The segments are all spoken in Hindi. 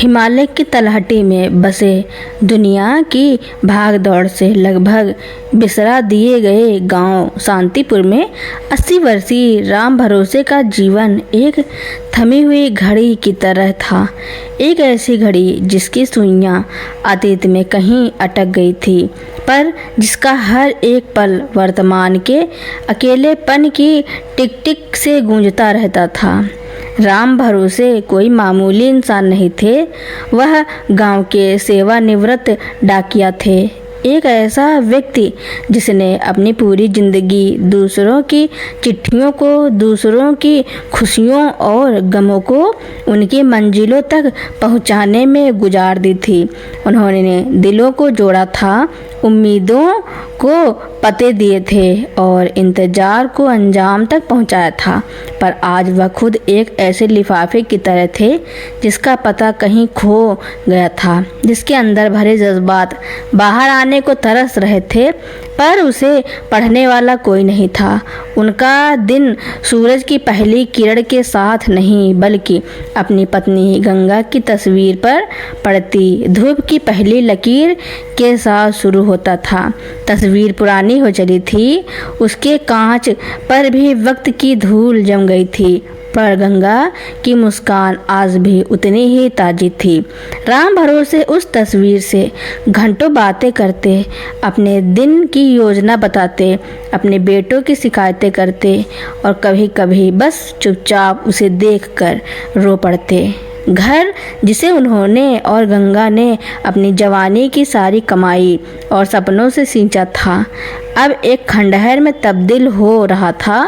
हिमालय की तलहटी में बसे दुनिया की भागदौड़ से लगभग बिसरा दिए गए गांव शांतिपुर में 80 वर्षीय राम भरोसे का जीवन एक थमी हुई घड़ी की तरह था। एक ऐसी घड़ी जिसकी सुइयां अतीत में कहीं अटक गई थी, पर जिसका हर एक पल वर्तमान के अकेलेपन की टिक टिक से गूंजता रहता था। राम भरोसे कोई मामूली इंसान नहीं थे, वह गांव के सेवानिवृत्त डाकिया थे। एक ऐसा व्यक्ति जिसने अपनी पूरी जिंदगी दूसरों की चिट्ठियों को, दूसरों की खुशियों और गमों को उनकी मंजिलों तक पहुंचाने में गुजार दी थी। उन्होंने दिलों को जोड़ा था, उम्मीदों को पते दिए थे और इंतजार को अंजाम तक पहुंचाया था। पर आज वह खुद एक ऐसे लिफाफे की तरह थे जिसका पता कहीं खो गया था, जिसके अंदर भरे जज्बात बाहर आने को तरस रहे थे, पर उसे पढ़ने वाला कोई नहीं था। उनका दिन सूरज की पहली किरण के साथ नहीं, बल्कि अपनी पत्नी गंगा की तस्वीर पर पड़ती धूप की पहली लकीर के साथ शुरू होता था। तस्वीर पुरानी हो चली थी, उसके कांच पर भी वक्त की धूल जम गई थी, पर गंगा की मुस्कान आज भी उतनी ही ताजी थी। राम भरोसे उस तस्वीर से घंटों बातें करते, अपने दिन की योजना बताते, अपने बेटों की शिकायतें करते और कभी कभी बस चुपचाप उसे देखकर रो पड़ते। घर जिसे उन्होंने और गंगा ने अपनी जवानी की सारी कमाई और सपनों से सींचा था, अब एक खंडहर में तब्दील हो रहा था।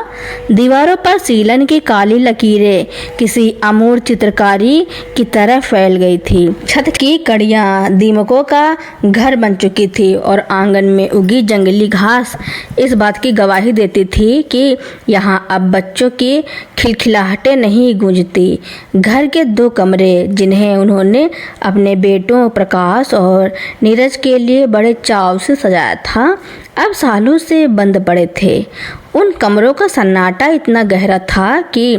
दीवारों पर सीलन की काली लकीरें किसी अमूर्त चित्रकारी की तरह फैल गई थी। छत की कड़ियां दीमकों का घर बन चुकी थी और आंगन में उगी जंगली घास इस बात की गवाही देती थी कि यहाँ अब बच्चों की खिलखिलाहटें नहीं गूंजती। घर के 2 कमरे जिन्हें उन्होंने अपने बेटों प्रकाश और नीरज के लिए बड़े चाव से सजाया था, अब सालों से बंद पड़े थे। उन कमरों का सन्नाटा इतना गहरा था कि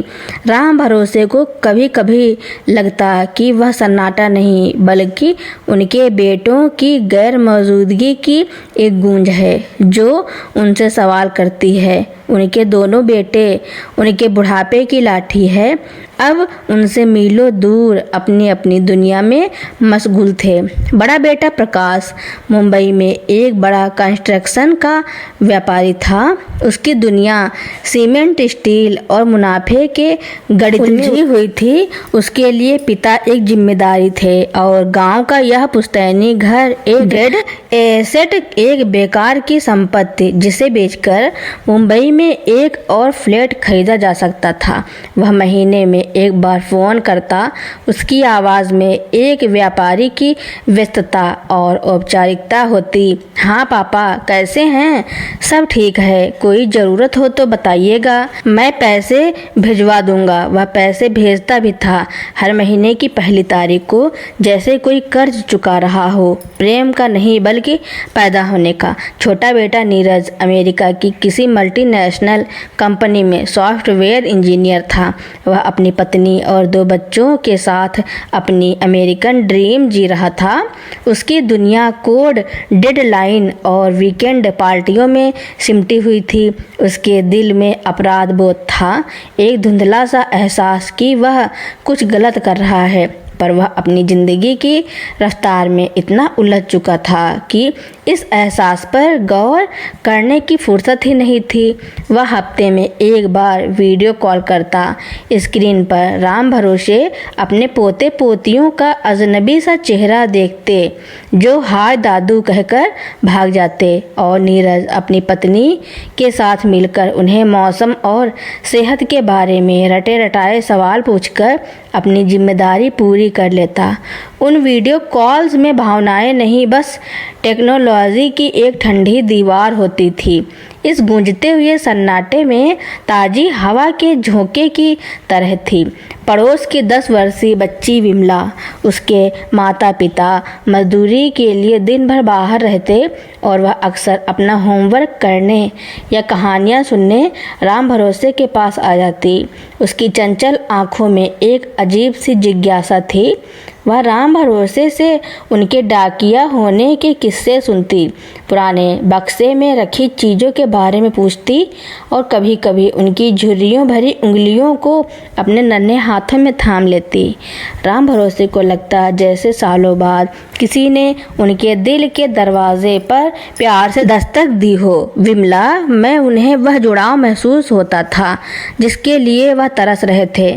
राम भरोसे को कभी कभी लगता कि वह सन्नाटा नहीं, बल्कि उनके बेटों की गैर मौजूदगी की एक गूंज है जो उनसे सवाल करती है। उनके दोनों बेटे उनके बुढ़ापे की लाठी है, अब उनसे मीलों दूर अपनी अपनी दुनिया में मशगूल थे। बड़ा बेटा प्रकाश मुंबई में एक बड़ा कंस्ट्रक्शन का व्यापारी था। उसकी दुनिया सीमेंट, स्टील और मुनाफे के गणित में उलझी हुई थी। उसके लिए पिता एक जिम्मेदारी थे और गांव का यह पुश्तैनी घर एक डेड एसेट, एक बेकार की संपत्ति जिसे बेचकर मुंबई में एक और फ्लैट खरीदा जा सकता था। वह महीने में एक बार फोन करता, उसकी आवाज में एक व्यापारी की व्यस्तता और औपचारिकता होती। हाँ पापा, कैसे हैं? सब ठीक है, कोई ज़रूरत हो तो बताइएगा, मैं पैसे भिजवा दूंगा। वह पैसे भेजता भी था हर महीने की पहली तारीख को, जैसे कोई कर्ज चुका रहा हो। प्रेम का नहीं, बल्कि पैदा होने का। छोटा बेटा नीरज अमेरिका की किसी मल्टीनेशनल कंपनी में सॉफ्टवेयर इंजीनियर था। वह अपनी पत्नी और 2 बच्चों के साथ अपनी अमेरिकन ड्रीम जी रहा था। उसकी दुनिया कोड, डेडलाइन और वीकेंड पार्टियों में सिमटी हुई थी। उसके दिल में अपराध बोध था, एक धुंधला सा एहसास कि वह कुछ गलत कर रहा है, पर वह अपनी ज़िंदगी की रफ्तार में इतना उलझ चुका था कि इस एहसास पर गौर करने की फुर्सत ही नहीं थी। वह हफ्ते में एक बार वीडियो कॉल करता। स्क्रीन पर राम भरोसे अपने पोते पोतियों का अजनबी सा चेहरा देखते, जो हाय दादू कहकर भाग जाते, और नीरज अपनी पत्नी के साथ मिलकर उन्हें मौसम और सेहत के बारे में रटे रटाए सवाल पूछकर अपनी जिम्मेदारी पूरी कर लेता। उन वीडियो कॉल्स में भावनाएं नहीं, बस टेक्नोलॉजी की एक ठंडी दीवार होती थी। इस गूंजते हुए सन्नाटे में ताजी हवा के झोंके की तरह थी। पड़ोस की 10 वर्षीय बच्ची विमला, उसके माता पिता मजदूरी के लिए दिन भर बाहर रहते और वह अक्सर अपना होमवर्क करने या कहानियाँ सुनने राम भरोसे के पास आ जाती। उसकी चंचल आँखों में एक अजीब सी जिज्ञासा थी। वह राम भरोसे से उनके डाकिया होने के किस्से सुनती, पुराने बक्से में रखी चीज़ों के बारे में पूछती और कभी कभी उनकी झुर्रियों भरी उंगलियों को अपने नन्हे हाथों में थाम लेती। राम भरोसे को लगता जैसे सालों बाद किसी ने उनके दिल के दरवाजे पर प्यार से दस्तक दी हो। विमला में उन्हें वह जुड़ाव महसूस होता था जिसके लिए वह तरस रहे थे।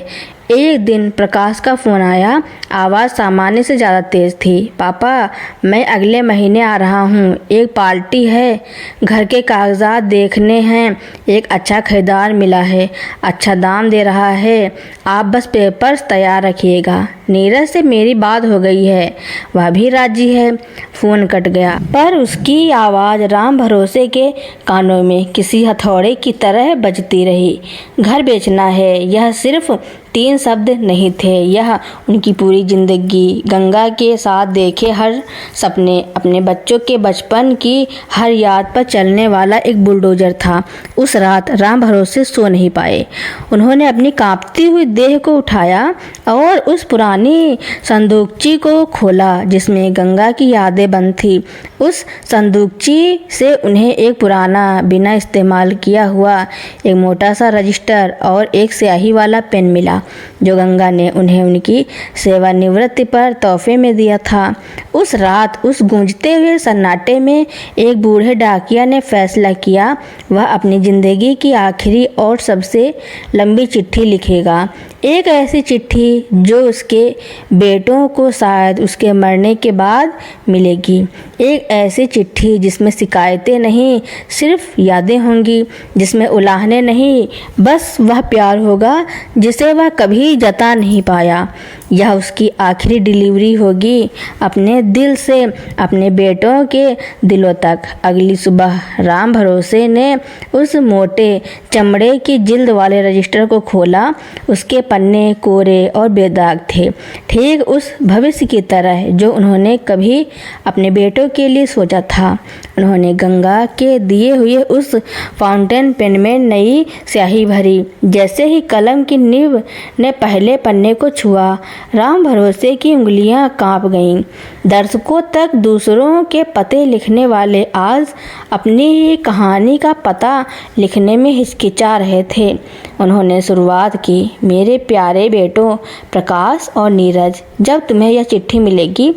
एक दिन प्रकाश का फ़ोन आया। आवाज़ सामान्य से ज़्यादा तेज़ थी। पापा, मैं अगले महीने आ रहा हूँ। एक पार्टी है, घर के कागजात देखने हैं, एक अच्छा खरीदार मिला है, अच्छा दाम दे रहा है, आप बस पेपर्स तैयार रखिएगा। नीरज से मेरी बात हो गई है, वह भी राजी है। फ़ोन कट गया, पर उसकी आवाज़ राम भरोसे के कानों में किसी हथौड़े की तरह बजती रही। घर बेचना है, यह सिर्फ 3 शब्द नहीं थे, यह उनकी पूरी ज़िंदगी, गंगा के साथ देखे हर सपने, अपने बच्चों के बचपन की हर याद पर चलने वाला एक बुलडोजर था। उस रात राम भरोसे सो नहीं पाए। उन्होंने अपनी कांपती हुई देह को उठाया और उस पुरानी संदूकची को खोला जिसमें गंगा की यादें बंद थी। उस संदूकची से उन्हें एक पुराना, बिना इस्तेमाल किया हुआ एक मोटा सा रजिस्टर और एक स्याही वाला पेन मिला जो गंगा ने उन्हें उनकी सेवानिवृत्ति पर तोहफे में दिया था। उस रात उस गूंजते हुए सन्नाटे में एक बूढ़े डाकिया ने फैसला किया वह अपनी ज़िंदगी की आखिरी और सबसे लंबी चिट्ठी लिखेगा। एक ऐसी चिट्ठी जो उसके बेटों को शायद उसके मरने के बाद मिलेगी। एक ऐसी चिट्ठी जिसमें शिकायतें नहीं, सिर्फ यादें होंगी, जिसमें उलाहने नहीं, बस वह प्यार होगा जिसे वह कभी जता नहीं पाया। यह उसकी आखिरी डिलीवरी होगी अपने दिल से अपने बेटों के दिलों तक। अगली सुबह राम भरोसे ने उस मोटे चमड़े की जिल्द वाले रजिस्टर को खोला। उसके पन्ने कोरे और बेदाग थे, ठीक उस भविष्य की तरह जो उन्होंने कभी अपने बेटों के लिए सोचा था। उन्होंने गंगा के दिए हुए उस फाउंटेन पेन में नई स्याही भरी। जैसे ही कलम की नींव ने पहले पन्ने को छुआ, राम भरोसे की उंगलियां कांप गईं। दर्शकों तक दूसरों के पते लिखने वाले आज अपनी ही कहानी का पता लिखने में हिचकिचा रहे थे। उन्होंने शुरुआत की, मेरे प्यारे बेटों प्रकाश और नीरज, जब तुम्हें यह चिट्ठी मिलेगी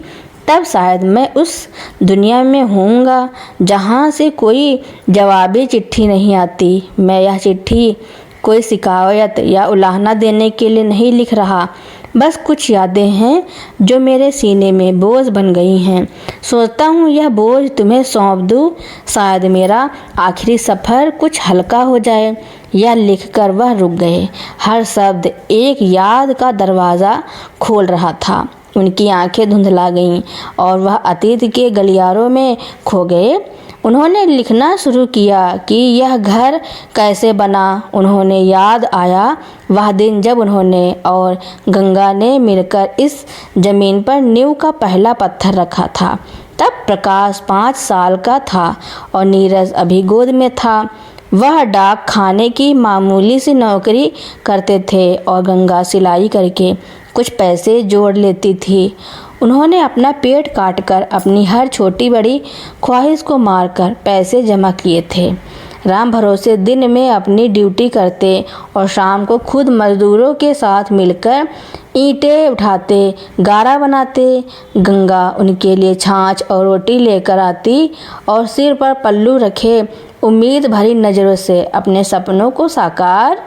तब शायद मैं उस दुनिया में होऊंगा जहाँ से कोई जवाबी चिट्ठी नहीं आती। मैं यह चिट्ठी कोई शिकायत या उलाहना देने के लिए नहीं लिख रहा, बस कुछ यादें हैं जो मेरे सीने में बोझ बन गई हैं। सोचता हूँ यह बोझ तुम्हें सौंप दूँ, शायद मेरा आखिरी सफ़र कुछ हल्का हो जाए। यह लिखकर वह रुक गए। हर शब्द एक याद का दरवाज़ा खोल रहा था। उनकी आंखें धुंधला गईं और वह अतीत के गलियारों में खो गए। उन्होंने लिखना शुरू किया कि यह घर कैसे बना। उन्होंने याद आया वह दिन जब उन्होंने और गंगा ने मिलकर इस ज़मीन पर नींव का पहला पत्थर रखा था। तब प्रकाश 5 साल का था और नीरज अभी गोद में था। वह डाक खाने की मामूली सी नौकरी करते थे और गंगा सिलाई करके कुछ पैसे जोड़ लेती थी। उन्होंने अपना पेट काटकर अपनी हर छोटी बड़ी ख्वाहिश को मारकर पैसे जमा किए थे। राम भरोसे दिन में अपनी ड्यूटी करते और शाम को खुद मजदूरों के साथ मिलकर ईंटें उठाते, गारा बनाते। गंगा उनके लिए छाछ और रोटी लेकर आती और सिर पर पल्लू रखे उम्मीद भरी नज़रों से अपने सपनों को साकार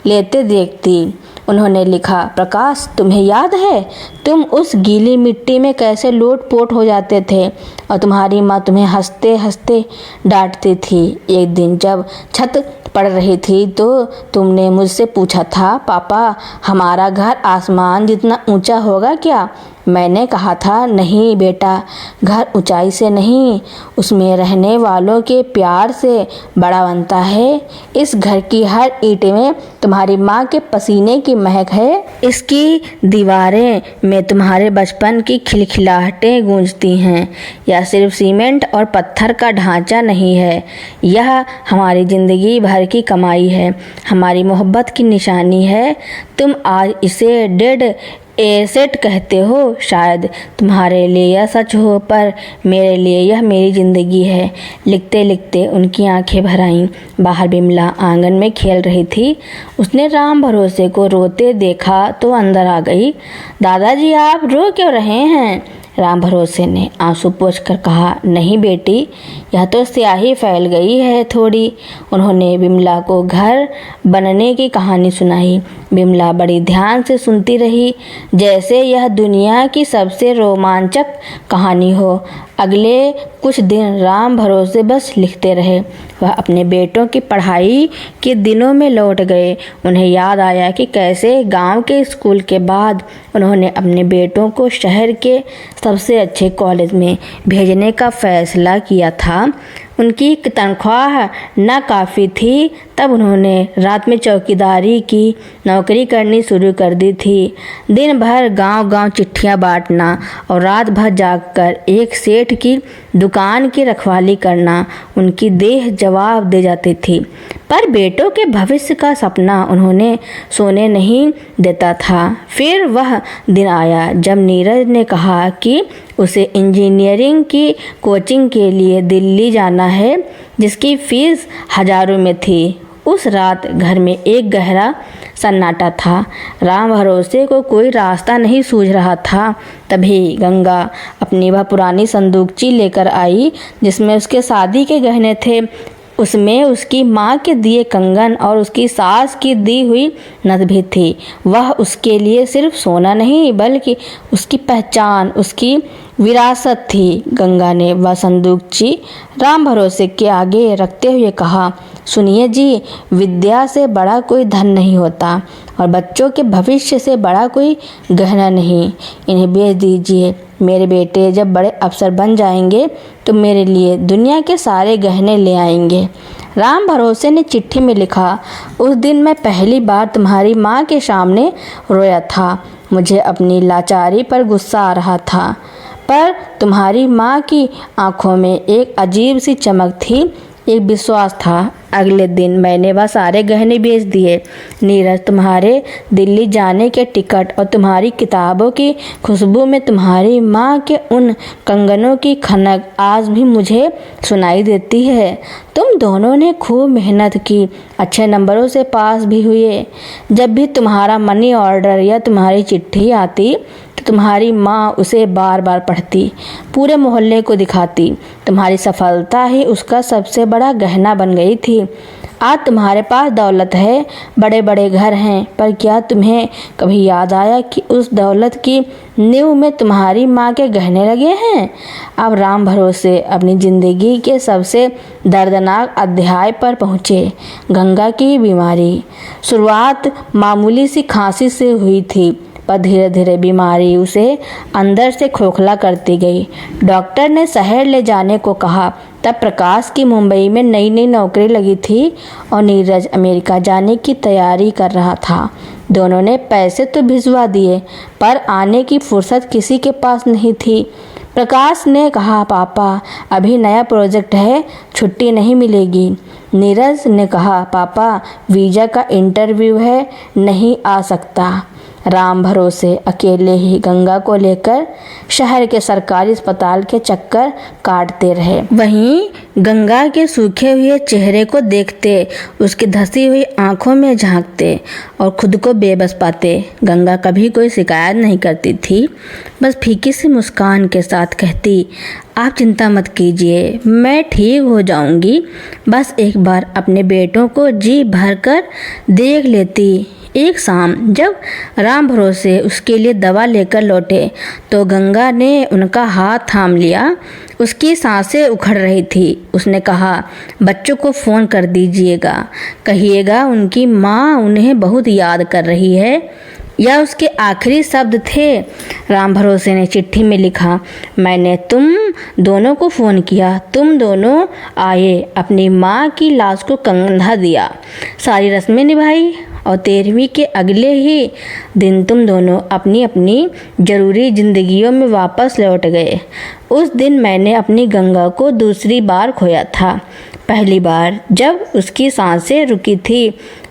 लेते देखती। उन्होंने लिखा, प्रकाश, तुम्हें याद है तुम उस गीली मिट्टी में कैसे लोट-पोट हो जाते थे और तुम्हारी माँ तुम्हें हंसते हंसते डांटती थी। एक दिन जब छत पड़ रही थी तो तुमने मुझसे पूछा था, पापा हमारा घर आसमान जितना ऊंचा होगा क्या? मैंने कहा था, नहीं बेटा, घर ऊंचाई से नहीं, उसमें रहने वालों के प्यार से बड़ा बनता है। इस घर की हर ईंट में तुम्हारी माँ के पसीने की महक है। इसकी दीवारें में तुम्हारे बचपन की खिलखिलाहटें गूंजती हैं। यह सिर्फ सीमेंट और पत्थर का ढांचा नहीं है, यह हमारी ज़िंदगी भर की कमाई है, हमारी मोहब्बत की निशानी है। तुम आज इसे डेढ़ एसेट कहते हो। शायद तुम्हारे लिए यह सच हो, पर मेरे लिए यह मेरी ज़िंदगी है। लिखते लिखते उनकी आंखें भर आईं। बाहर बिमला आंगन में खेल रही थी। उसने राम भरोसे को रोते देखा तो अंदर आ गई। दादाजी, आप रो क्यों रहे हैं? राम भरोसे ने आंसू पोंछकर कहा, नहीं बेटी, यह तो स्याही फैल गई है थोड़ी। उन्होंने बिमला को घर बनने की कहानी सुनाई। बिमला बड़ी ध्यान से सुनती रही, जैसे यह दुनिया की सबसे रोमांचक कहानी हो। अगले कुछ दिन राम भरोसे बस लिखते रहे। वह अपने बेटों की पढ़ाई के दिनों में लौट गए। उन्हें याद आया कि कैसे गांव के स्कूल के बाद उन्होंने अपने बेटों को शहर के सबसे अच्छे कॉलेज में भेजने का फैसला किया था। उनकी तनख्वाह न काफ़ी थी, तब उन्होंने रात में चौकीदारी की नौकरी करनी शुरू कर दी थी। दिन भर गांव-गांव चिट्ठियां बांटना और रात भर जागकर एक सेठ की दुकान की रखवाली करना उनकी देह जवाब दे जाती थी। पर बेटों के भविष्य का सपना उन्होंने सोने नहीं देता था। फिर वह दिन आया जब नीरज ने कहा कि उसे इंजीनियरिंग की कोचिंग के लिए दिल्ली जाना है, जिसकी फीस हजारों में थी। उस रात घर में एक गहरा सन्नाटा था। राम भरोसे को कोई रास्ता नहीं सूझ रहा था। तभी गंगा अपनी वह पुरानी संदूकची लेकर आई जिसमें उसके शादी के गहने थे। उसमें उसकी माँ के दिए कंगन और उसकी सास की दी हुई नथ भी थी। वह उसके लिए सिर्फ सोना नहीं, बल्कि उसकी पहचान, उसकी विरासत थी। गंगा ने वह संदूकची राम भरोसे के आगे रखते हुए कहा, सुनिए जी, विद्या से बड़ा कोई धन नहीं होता और बच्चों के भविष्य से बड़ा कोई गहना नहीं। इन्हें बेच दीजिए। मेरे बेटे जब बड़े अफसर बन जाएंगे तो मेरे लिए दुनिया के सारे गहने ले आएंगे। राम भरोसे ने चिट्ठी में लिखा, उस दिन मैं पहली बार तुम्हारी माँ के सामने रोया था। मुझे अपनी लाचारी पर गुस्सा आ रहा था, पर तुम्हारी माँ की आंखों में एक अजीब सी चमक थी, एक विश्वास था। अगले दिन मैंने वह सारे गहने बेच दिए। नीरज, तुम्हारे दिल्ली जाने के टिकट और तुम्हारी किताबों की खुशबू में तुम्हारी माँ के उन कंगनों की खनक आज भी मुझे सुनाई देती है। तुम दोनों ने खूब मेहनत की, अच्छे नंबरों से पास भी हुए। जब भी तुम्हारा मनी ऑर्डर या तुम्हारी चिट्ठी आती तो तुम्हारी माँ उसे बार बार पढ़ती, पूरे मोहल्ले को दिखाती। तुम्हारी सफलता ही उसका सबसे बड़ा गहना बन गई थी। आज तुम्हारे पास दौलत है, बड़े बड़े घर हैं, पर क्या तुम्हें कभी याद आया कि उस दौलत की नींव में तुम्हारी माँ के गहने लगे हैं? अब राम भरोसे अपनी जिंदगी के सबसे दर्दनाक अध्याय पर पहुँचे। गंगा की बीमारी। शुरुआत मामूली सी खांसी से हुई थी, पर धीरे धीरे बीमारी उसे अंदर से खोखला करती गई। डॉक्टर ने शहर ले जाने को कहा। तब प्रकाश की मुंबई में नई नई नौकरी लगी थी और नीरज अमेरिका जाने की तैयारी कर रहा था। दोनों ने पैसे तो भिजवा दिए, पर आने की फुर्सत किसी के पास नहीं थी। प्रकाश ने कहा, पापा अभी नया प्रोजेक्ट है, छुट्टी नहीं मिलेगी। नीरज ने कहा, पापा वीज़ा का इंटरव्यू है, नहीं आ सकता। राम भरोसे अकेले ही गंगा को लेकर शहर के सरकारी अस्पताल के चक्कर काटते रहे। वहीं गंगा के सूखे हुए चेहरे को देखते, उसकी धसी हुई आंखों में झांकते और खुद को बेबस पाते। गंगा कभी कोई शिकायत नहीं करती थी, बस फीकी सी मुस्कान के साथ कहती, आप चिंता मत कीजिए, मैं ठीक हो जाऊंगी। बस एक बार अपने बेटों को जी भरकर देख लेती। एक शाम जब राम भरोसे उसके लिए दवा लेकर लौटे तो गंगा ने उनका हाथ थाम लिया। उसकी सांसें उखड़ रही थी। उसने कहा, बच्चों को फ़ोन कर दीजिएगा, कहिएगा उनकी माँ उन्हें बहुत याद कर रही है। यह उसके आखिरी शब्द थे। राम भरोसे ने चिट्ठी में लिखा, मैंने तुम दोनों को फ़ोन किया, तुम दोनों आए, अपनी माँ की लाश को कंधा दिया, सारी रस्में निभाई और 13वीं के अगले ही दिन तुम दोनों अपनी अपनी ज़रूरी ज़िंदगियों में वापस लौट गए। उस दिन मैंने अपनी गंगा को दूसरी बार खोया था। पहली बार जब उसकी सांसें रुकी थी,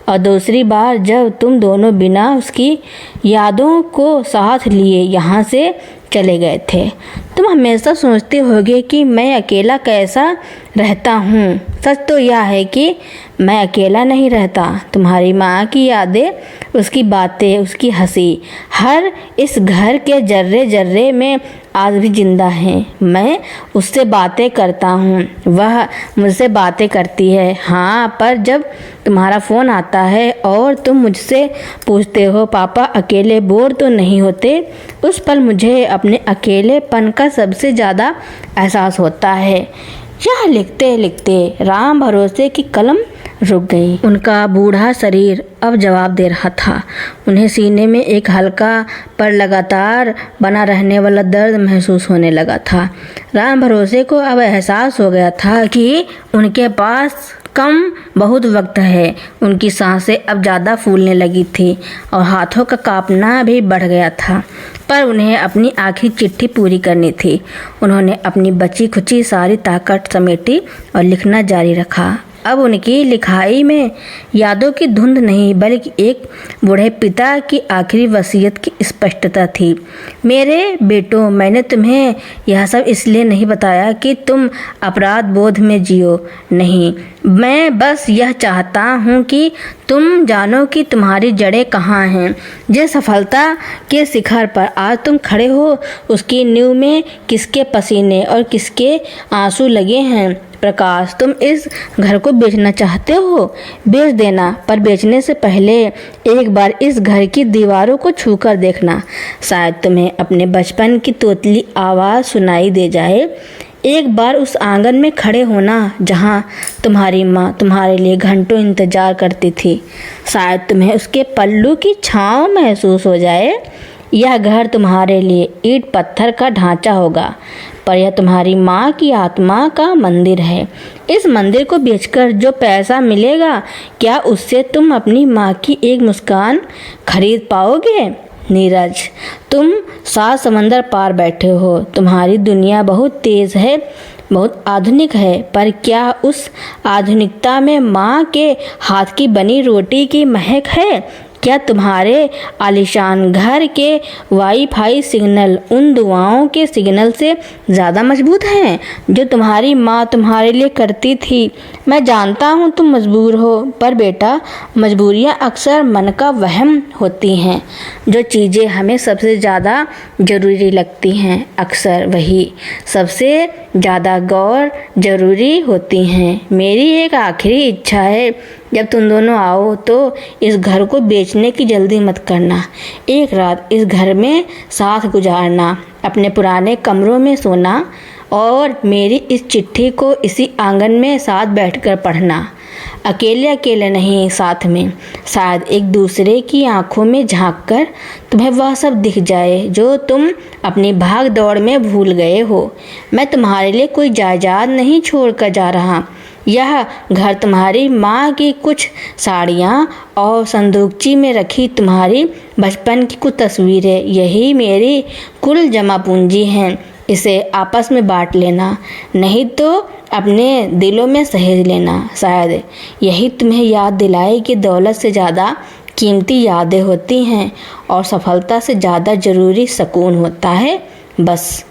और दूसरी बार जब तुम दोनों बिना उसकी यादों को साथ लिए यहाँ से चले गए थे। तुम हमेशा सोचते होगे कि मैं अकेला कैसा रहता हूँ। सच तो यह है कि मैं अकेला नहीं रहता। तुम्हारी माँ की यादें, उसकी बातें, उसकी हंसी हर इस घर के जर्रे जर्रे में आज भी जिंदा हैं। मैं उससे बातें करता हूँ, वह मुझसे बातें करती है। हाँ, पर जब तुम्हारा फ़ोन आता है और तुम मुझसे पूछते हो पापा अकेले बोर तो नहीं होते, उस पल मुझे अपने अकेलेपन का सबसे ज़्यादा एहसास होता है। यह लिखते लिखते राम भरोसे की कलम रुक गई। उनका बूढ़ा शरीर अब जवाब दे रहा था। उन्हें सीने में एक हल्का पर लगातार बना रहने वाला दर्द महसूस होने लगा था। राम भरोसे को अब एहसास हो गया था कि उनके पास कम बहुत वक्त है। उनकी सांसें अब ज़्यादा फूलने लगी थी और हाथों का कांपना भी बढ़ गया था। पर उन्हें अपनी आखिरी चिट्ठी पूरी करनी थी। उन्होंने अपनी बची खुची सारी ताकत समेटी और लिखना जारी रखा। अब उनकी लिखाई में यादों की धुंध नहीं बल्कि एक बूढ़े पिता की आखिरी वसीयत की स्पष्टता थी। मेरे बेटों, मैंने तुम्हें यह सब इसलिए नहीं बताया कि तुम अपराध बोध में जियो। नहीं, मैं बस यह चाहता हूँ कि तुम जानो कि तुम्हारी जड़ें कहाँ हैं। जिस सफलता के शिखर पर आज तुम खड़े हो, उसकी नींव में किसके पसीने और किसके आंसू लगे हैं। प्रकाश, तुम इस घर को बेचना चाहते हो, बेच देना, पर बेचने से पहले एक बार इस घर की दीवारों को छूकर देखना। शायद तुम्हें अपने बचपन की तोतली आवाज़ सुनाई दे जाए। एक बार उस आंगन में खड़े होना जहाँ तुम्हारी माँ तुम्हारे लिए घंटों इंतजार करती थी। शायद तुम्हें उसके पल्लू की छाँव महसूस हो जाए। यह घर तुम्हारे लिए ईंट पत्थर का ढांचा होगा, पर यह तुम्हारी माँ की आत्मा का मंदिर है। इस मंदिर को बेचकर जो पैसा मिलेगा, क्या उससे तुम अपनी माँ की एक मुस्कान खरीद पाओगे? नीरज, तुम 7 समंदर पार बैठे हो। तुम्हारी दुनिया बहुत तेज़ है, बहुत आधुनिक है, पर क्या उस आधुनिकता में माँ के हाथ की बनी रोटी की महक है? क्या तुम्हारे आलीशान घर के वाईफाई सिग्नल उन दुआओं के सिग्नल से ज़्यादा मजबूत हैं जो तुम्हारी माँ तुम्हारे लिए करती थी? मैं जानता हूँ तुम मजबूर हो, पर बेटा, मजबूरियाँ अक्सर मन का वहम होती हैं। जो चीज़ें हमें सबसे ज़्यादा ज़रूरी लगती हैं, अक्सर वही सबसे ज़्यादा गौर ज़रूरी होती हैं। मेरी एक आखिरी इच्छा है, जब तुम दोनों आओ तो इस घर को बेचने की जल्दी मत करना। एक रात इस घर में साथ गुजारना, अपने पुराने कमरों में सोना और मेरी इस चिट्ठी को इसी आंगन में साथ बैठकर पढ़ना। अकेले अकेले नहीं, साथ में। शायद एक दूसरे की आंखों में झांककर तुम्हें वह सब दिख जाए जो तुम अपनी भाग दौड़ में भूल गए हो। मैं तुम्हारे लिए कोई जायदाद नहीं छोड़कर जा रहा। यह घर तुम्हारी माँ की कुछ साड़ियाँ और संदूकची में रखी तुम्हारी बचपन की कुछ तस्वीरें, यही मेरी कुल जमा पूंजी हैं। इसे आपस में बांट लेना, नहीं तो अपने दिलों में सहेज लेना। शायद यही तुम्हें याद दिलाए कि दौलत से ज़्यादा कीमती यादें होती हैं और सफलता से ज़्यादा ज़रूरी सुकून होता है। बस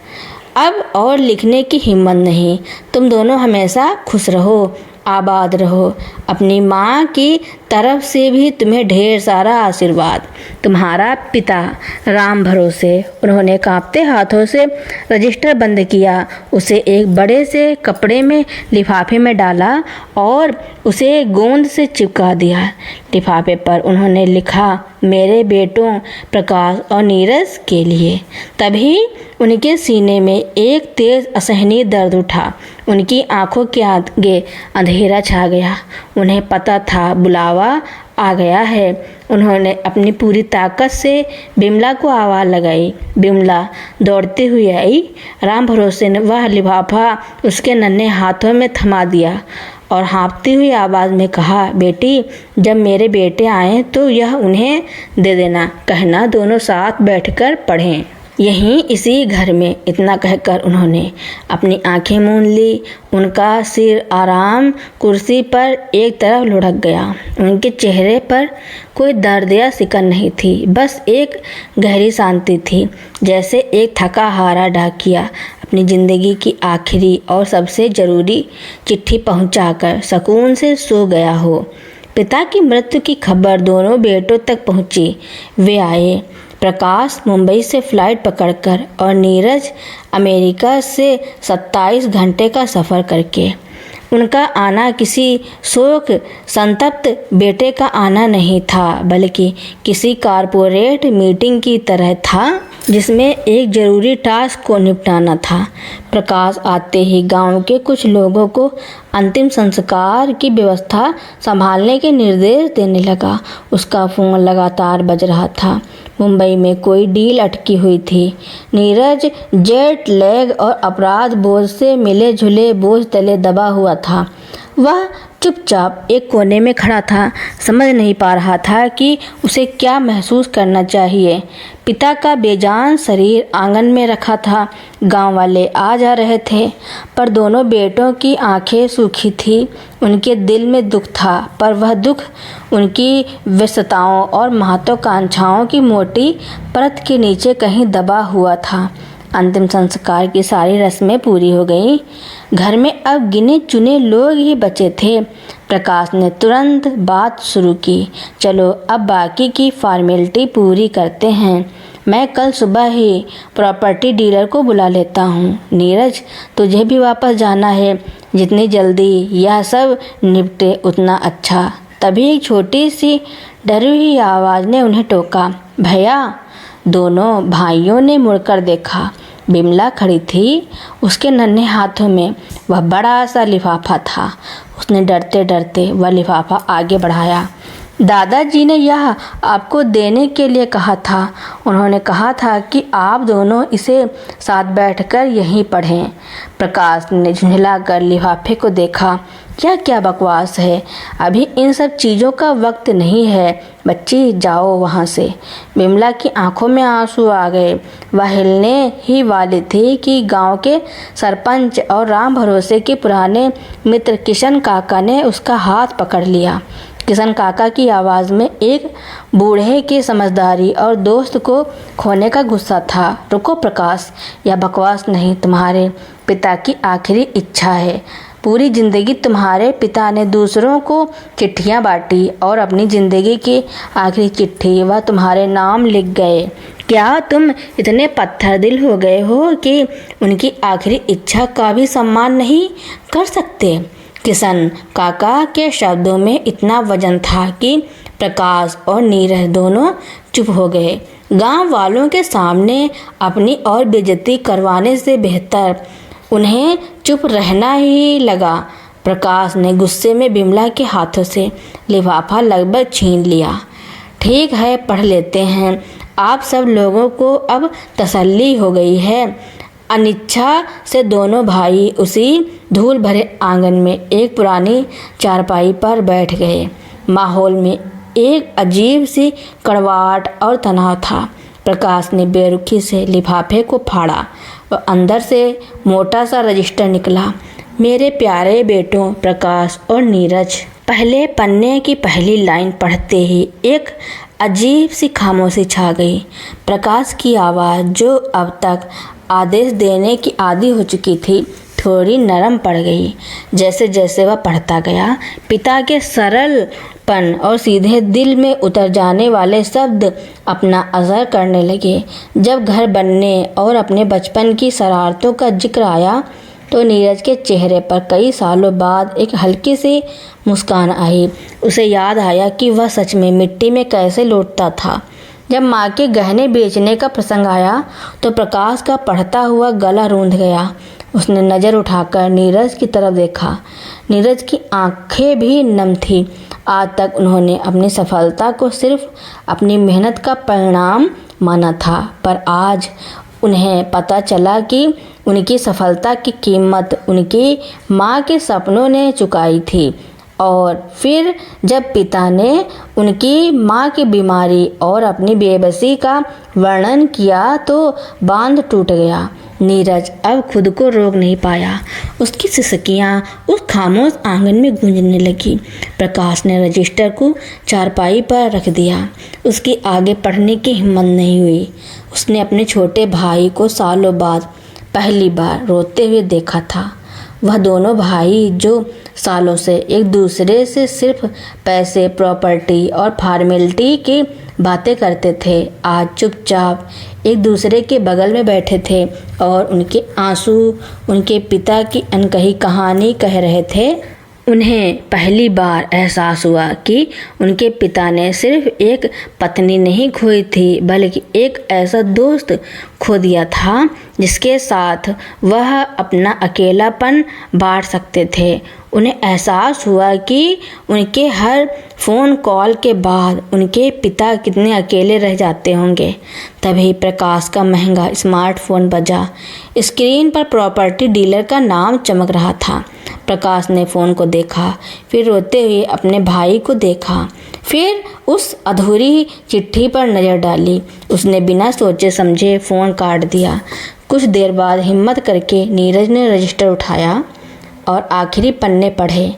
अब और लिखने की हिम्मत नहीं। तुम दोनों हमेशा खुश रहो, आबाद रहो। अपनी माँ की तरफ से भी तुम्हें ढेर सारा आशीर्वाद। तुम्हारा पिता, राम भरोसे। उन्होंने कांपते हाथों से रजिस्टर बंद किया, उसे एक बड़े से कपड़े में लिफाफे में डाला और उसे गोंद से चिपका दिया। लिफाफे पर उन्होंने लिखा, मेरे बेटों प्रकाश और नीरज के लिए। तभी उनके सीने में एक तेज असहनीय दर्द उठा। उनकी आंखों के आगे अंधेरा छा गया। उन्हें पता था बुलावा आ गया है। उन्होंने अपनी पूरी ताकत से बिमला को आवाज़ लगाई। बिमला दौड़ती हुई आई। राम भरोसे ने वह लिफाफा उसके नन्हे हाथों में थमा दिया और हाँफती हुई आवाज़ में कहा, बेटी, जब मेरे बेटे आएँ तो यह उन्हें दे देना। कहना दोनों साथ बैठकर पढ़ें। यहीं इसी घर में। इतना कहकर उन्होंने अपनी आंखें मूंद ली। उनका सिर आराम कुर्सी पर एक तरफ लुढ़क गया। उनके चेहरे पर कोई दर्द या सिकन नहीं थी, बस एक गहरी शांति थी, जैसे एक थका हारा डाकिया अपनी ज़िंदगी की आखिरी और सबसे ज़रूरी चिट्ठी पहुंचाकर सुकून से सो गया हो। पिता की मृत्यु की खबर दोनों बेटों तक पहुंची। वे आए, प्रकाश मुंबई से फ्लाइट पकड़कर और नीरज अमेरिका से 27 घंटे का सफ़र करके। उनका आना किसी शोक संतप्त बेटे का आना नहीं था, बल्कि किसी कारपोरेट मीटिंग की तरह था जिसमें एक ज़रूरी टास्क को निपटाना था। प्रकाश आते ही गांव के कुछ लोगों को अंतिम संस्कार की व्यवस्था संभालने के निर्देश देने लगा। उसका फ़ोन लगातार बज रहा था। मुंबई में कोई डील अटकी हुई थी। नीरज जेट लैग और अपराध बोझ से मिले जुले बोझ तले दबा हुआ था। वह चुपचाप एक कोने में खड़ा था, समझ नहीं पा रहा था कि उसे क्या महसूस करना चाहिए। पिता का बेजान शरीर आंगन में रखा था। गांव वाले आ जा रहे थे, पर दोनों बेटों की आंखें सूखी थी। उनके दिल में दुख था, पर वह दुख उनकी व्यस्तताओं और महत्वाकांक्षाओं की मोटी परत के नीचे कहीं दबा हुआ था। अंतिम संस्कार की सारी रस्में पूरी हो गईं। घर में अब गिने चुने लोग ही बचे थे। प्रकाश ने तुरंत बात शुरू की, चलो अब बाकी की फॉर्मेलिटी पूरी करते हैं। मैं कल सुबह ही प्रॉपर्टी डीलर को बुला लेता हूँ। नीरज, तुझे भी वापस जाना है। जितनी जल्दी यह सब निपटे उतना अच्छा। तभी एक छोटी सी डरी हुई आवाज़ ने उन्हें टोका, भैया। दोनों भाइयों ने मुड़कर देखा। बिमला खड़ी थी। उसके नन्हे हाथों में वह बड़ा सा लिफाफा था। उसने डरते डरते वह लिफाफा आगे बढ़ाया। दादाजी ने यह आपको देने के लिए कहा था। उन्होंने कहा था कि आप दोनों इसे साथ बैठकर यहीं पढ़ें। प्रकाश ने झुंझलाकर लिफाफे को देखा। क्या क्या बकवास है, अभी इन सब चीज़ों का वक्त नहीं है। बच्ची, जाओ वहाँ से। बिमला की आंखों में आंसू आ गए। वह हिलने ही वाली थी कि गांव के सरपंच और राम भरोसे के पुराने मित्र किशन काका ने उसका हाथ पकड़ लिया। किशन काका की आवाज़ में एक बूढ़े की समझदारी और दोस्त को खोने का गुस्सा था। रुको प्रकाश, यह बकवास नहीं, तुम्हारे पिता की आखिरी इच्छा है। पूरी ज़िंदगी तुम्हारे पिता ने दूसरों को चिट्ठियां बांटी और अपनी ज़िंदगी की आखिरी चिट्ठी वह तुम्हारे नाम लिख गए। क्या तुम इतने पत्थर दिल हो गए हो कि उनकी आखिरी इच्छा का भी सम्मान नहीं कर सकते? किशन काका के शब्दों में इतना वजन था कि प्रकाश और नीरज दोनों चुप हो गए। गांव वालों के सामने अपनी और बेइज्जती करवाने से बेहतर उन्हें चुप रहना ही लगा। प्रकाश ने गुस्से में बिमला के हाथों से लिफाफा लगभग छीन लिया। ठीक है, पढ़ लेते हैं। आप सब लोगों को अब तसल्ली हो गई है। अनिच्छा से दोनों भाई उसी धूल भरे आंगन में एक पुरानी चारपाई पर बैठ गए। माहौल में एक अजीब सी कड़वाहट और तनाव था। प्रकाश ने बेरुखी से लिफाफे को फाड़ा और अंदर से मोटा सा रजिस्टर निकला। मेरे प्यारे बेटों प्रकाश और नीरज। पहले पन्ने की पहली लाइन पढ़ते ही एक अजीब सी खामोशी छा गई। प्रकाश की आवाज़, जो अब तक आदेश देने की आदी हो चुकी थी, थोड़ी नरम पड़ गई। जैसे जैसे वह पढ़ता गया, पिता के सरलपन और सीधे दिल में उतर जाने वाले शब्द अपना असर करने लगे। जब घर बनने और अपने बचपन की शरारतों का जिक्र आया तो नीरज के चेहरे पर कई सालों बाद एक हल्की सी मुस्कान आई। उसे याद आया कि वह सच में मिट्टी में कैसे लौटता था। जब माँ के गहने बेचने का प्रसंग आया तो प्रकाश का पढ़ता हुआ गला रूंध गया। उसने नज़र उठाकर नीरज की तरफ देखा। नीरज की आंखें भी नम थीं। आज तक उन्होंने अपनी सफलता को सिर्फ अपनी मेहनत का परिणाम माना था, पर आज उन्हें पता चला कि उनकी सफलता की कीमत उनकी माँ के सपनों ने चुकाई थी और फिर जब पिता ने उनकी माँ की बीमारी और अपनी बेबसी का वर्णन किया तो बांध टूट गया। नीरज अब खुद को रोक नहीं पाया। उसकी सिसकियाँ उस खामोश आंगन में गूंजने लगी। प्रकाश ने रजिस्टर को चारपाई पर रख दिया। उसकी आगे पढ़ने की हिम्मत नहीं हुई। उसने अपने छोटे भाई को सालों बाद पहली बार रोते हुए देखा था। वह दोनों भाई जो सालों से एक दूसरे से सिर्फ पैसे, प्रॉपर्टी और फॉर्मेलिटी की बातें करते थे, आज चुपचाप एक दूसरे के बगल में बैठे थे और उनके आंसू उनके पिता की अनकही कहानी कह रहे थे। उन्हें पहली बार एहसास हुआ कि उनके पिता ने सिर्फ एक पत्नी नहीं खोई थी, बल्कि एक ऐसा दोस्त खो दिया था जिसके साथ वह अपना अकेलापन बांट सकते थे। उन्हें एहसास हुआ कि उनके हर फ़ोन कॉल के बाद उनके पिता कितने अकेले रह जाते होंगे। तभी प्रकाश का महंगा स्मार्टफोन बजा। स्क्रीन पर प्रॉपर्टी डीलर का नाम चमक रहा था। प्रकाश ने फ़ोन को देखा, फिर रोते हुए अपने भाई को देखा, फिर उस अधूरी चिट्ठी पर नज़र डाली। उसने बिना सोचे समझे फ़ोन काट दिया। कुछ देर बाद हिम्मत करके नीरज ने रजिस्टर उठाया और आखिरी पन्ने पढ़े।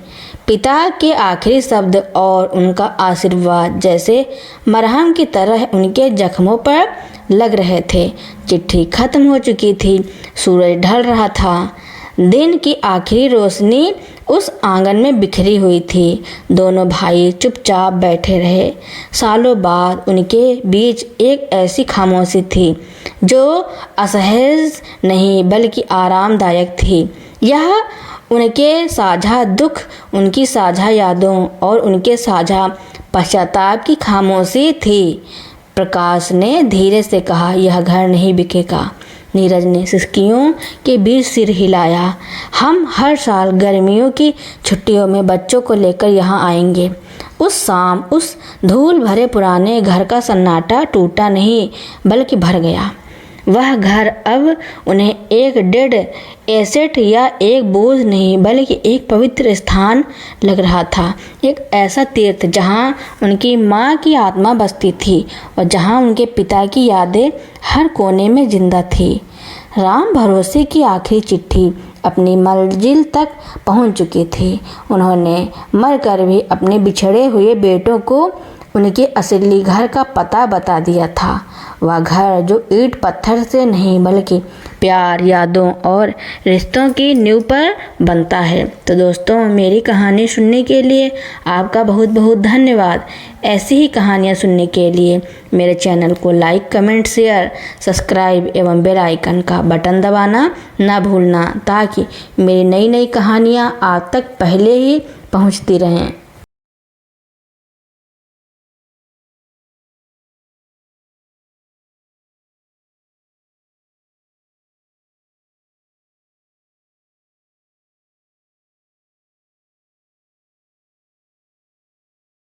पिता के आखिरी शब्द और उनका आशीर्वाद जैसे मरहम की तरह उनके जख्मों पर लग रहे थे। चिट्ठी खत्म हो चुकी थी। सूरज ढल रहा था। दिन की आखिरी रोशनी उस आंगन में बिखरी हुई थी। दोनों भाई चुपचाप बैठे रहे। सालों बाद उनके बीच एक ऐसी खामोशी थी जो असहज नहीं बल्कि आरामदायक थी। यह उनके साझा दुख, उनकी साझा यादों और उनके साझा पश्चाताप की खामोशी थी। प्रकाश ने धीरे से कहा, यह घर नहीं बिकेगा। नीरज ने सिसकियों के बीच सिर हिलाया। हम हर साल गर्मियों की छुट्टियों में बच्चों को लेकर यहाँ आएंगे। उस शाम उस धूल भरे पुराने घर का सन्नाटा टूटा नहीं बल्कि भर गया। वह घर अब उन्हें एक डेड एसेट या एक बोझ नहीं बल्कि एक पवित्र स्थान लग रहा था। एक ऐसा तीर्थ जहाँ उनकी माँ की आत्मा बसती थी और जहाँ उनके पिता की यादें हर कोने में जिंदा थी। राम भरोसे की आखिरी चिट्ठी अपनी मंजिल तक पहुँच चुकी थी। उन्होंने मरकर भी अपने बिछड़े हुए बेटों को उनके असली घर का पता बता दिया था। वह घर जो ईंट पत्थर से नहीं बल्कि प्यार, यादों और रिश्तों की नींव पर बनता है। तो दोस्तों, मेरी कहानी सुनने के लिए आपका बहुत बहुत धन्यवाद। ऐसी ही कहानियाँ सुनने के लिए मेरे चैनल को लाइक, कमेंट, शेयर, सब्सक्राइब एवं बेल आइकन का बटन दबाना ना भूलना, ताकि मेरी नई नई कहानियाँ आप तक पहले ही पहुँचती रहें।